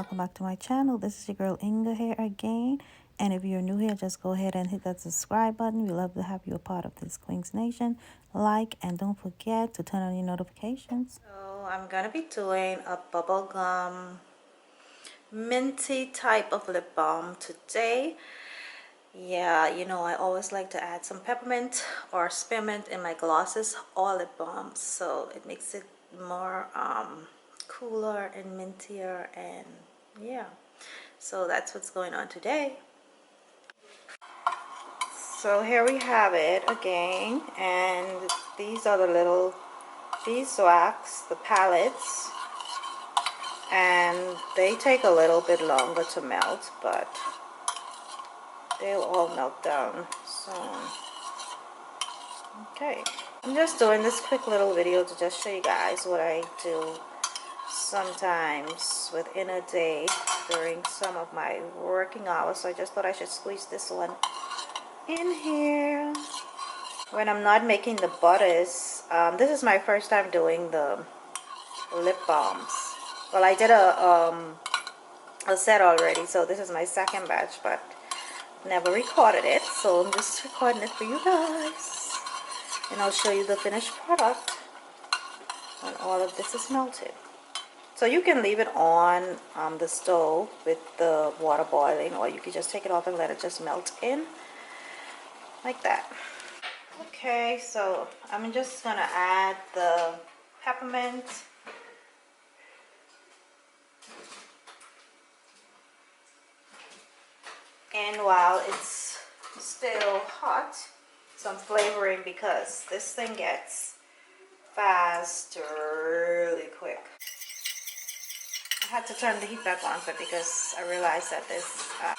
welcome back to my channel. This is your girl Inga here again, and if you're new here, just go ahead and hit that subscribe button. We love to have you a part of this Queens Nation. Like and don't forget to turn on your notifications. So I'm gonna be doing a bubblegum minty type of lip balm today. Yeah, you know, I always like to add some peppermint or spearmint in my glosses or lip balms, so it makes it more cooler and mintier, and yeah, so that's what's going on today. So here we have it again, and these are the little beeswax, the palettes, and they take a little bit longer to melt, but they'll all melt down soon. Okay, I'm just doing this quick little video to just show you guys what I do sometimes within a day during some of my working hours. So I just thought I should squeeze this one in here when I'm not making the butters. This is my first time doing the lip balms. Well, I did a set already, so this is my second batch, but never recorded it, so I'm just recording it for you guys, and I'll show you the finished product when all of this is melted. So you can leave it on the stove with the water boiling, or you can just take it off and let it just melt in like that. Okay, so I'm just gonna add the peppermint, and while it's still hot, some flavoring, because this thing gets fast really quick. I had to turn the heat back on for because I realized that this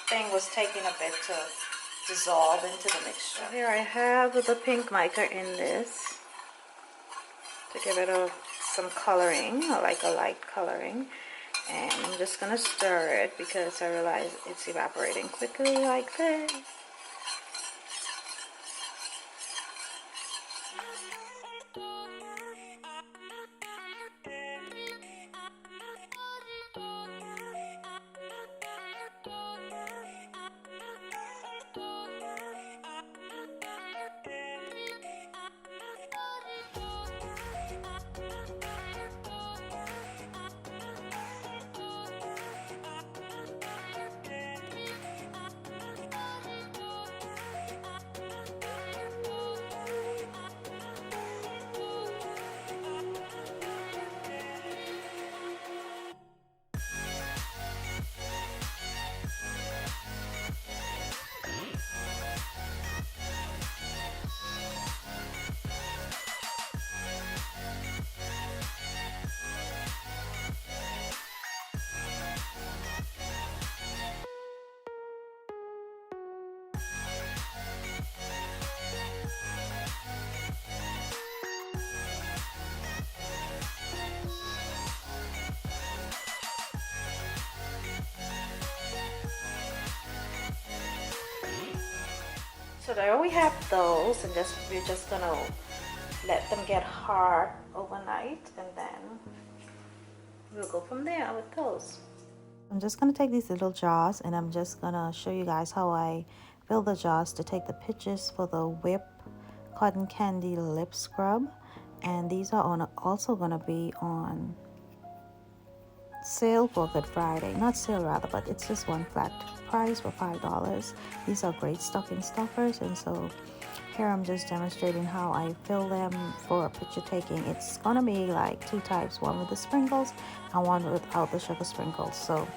thing was taking a bit to dissolve into the mixture. So here I have the pink mica in this to give it some coloring, like a light coloring, and I'm just gonna stir it because I realize it's evaporating quickly like this. So there we have those, and we're just gonna let them get hard overnight, and then we'll go from there with those. I'm just gonna take these little jars, and I'm just gonna show you guys how I fill the jars to take the pictures for the Whip Cotton Candy Lip Scrub, and these are also gonna be on sale for Good Friday. Not sale rather, but it's just one flat price for $5. These are great stocking stuffers, and so here I'm just demonstrating how I fill them for picture taking. It's gonna be like two types, one with the sprinkles and one without the sugar sprinkles. So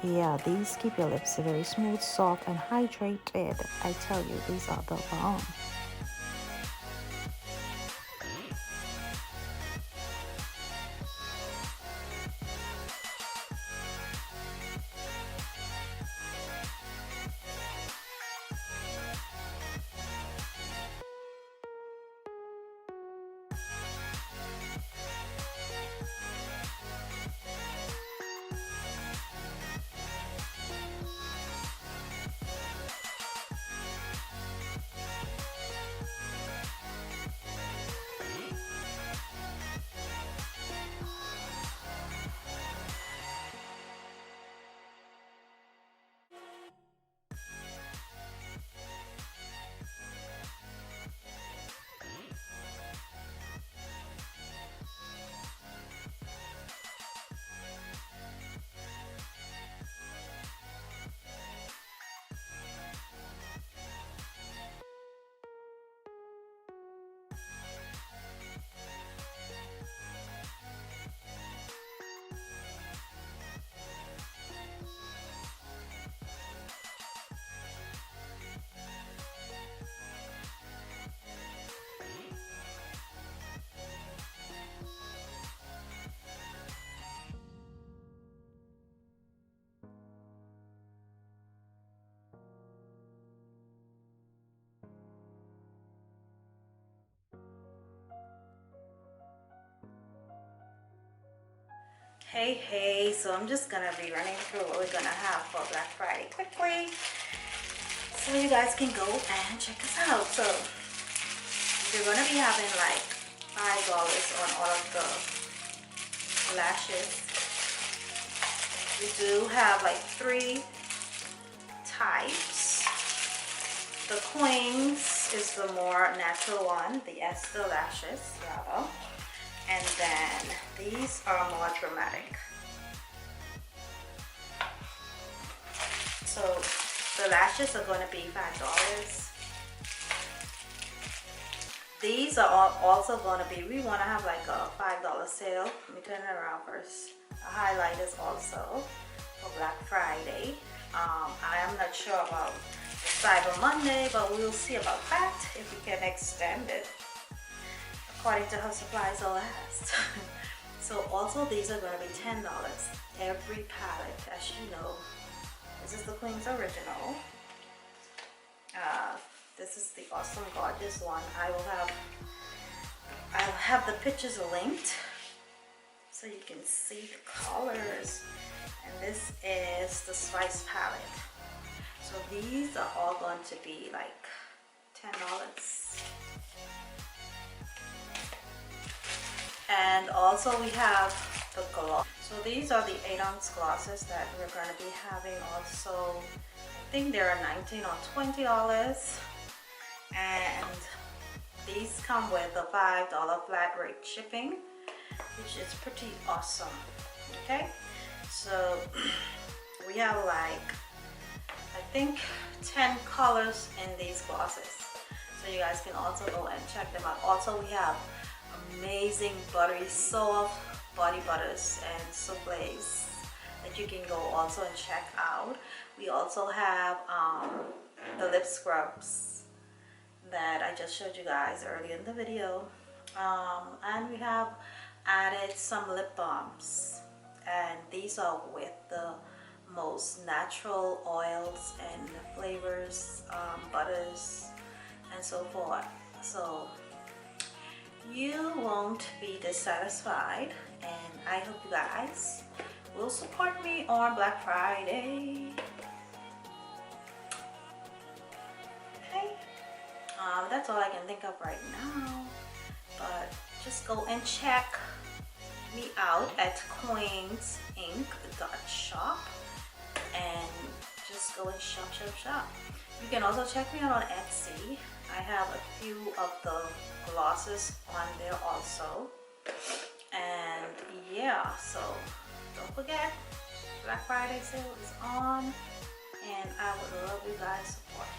yeah, these keep your lips very smooth, soft, and hydrated. I tell you, these are the bomb. Hey, so I'm just gonna be running through what we're gonna have for Black Friday quickly so you guys can go and check us out. So we're gonna be having like $5 on all of the lashes. We do have like 3 types. The Queens is the more natural one, the Esther lashes rather. And then these are more dramatic. So the lashes are going to be $5. These are also going to be, we want to have like a $5 sale. Let me turn it around first. The highlighters also for Black Friday. I am not sure about Cyber Monday, but we'll see about that if we can extend it according to how supplies will last. So also these are going to be $10 every palette. As you know, this is the Queen's original. This is the awesome gorgeous one. I'll have the pictures linked so you can see the colors. And this is the Spice palette. So these are all going to be like $10. And also we have the gloss. So these are the 8-ounce glosses that we're going to be having also. I think they're $19 or $20. And these come with a $5 flat rate shipping, which is pretty awesome. Okay, so we have like I think 10 colors in these glosses, so you guys can also go and check them out. Also we have amazing buttery soft body butters and souffles that you can go also and check out. We also have the lip scrubs that I just showed you guys earlier in the video, and we have added some lip balms, and these are with the most natural oils and flavors, butters and so forth. So you won't be dissatisfied, and I hope you guys will support me on Black Friday. Okay, that's all I can think of right now, but just go and check me out at queensinc.shop and just go and shop. You can also check me out on Etsy. I have a few of the glosses on there also. And yeah, so don't forget, Black Friday sale is on, and I would love you guys' support.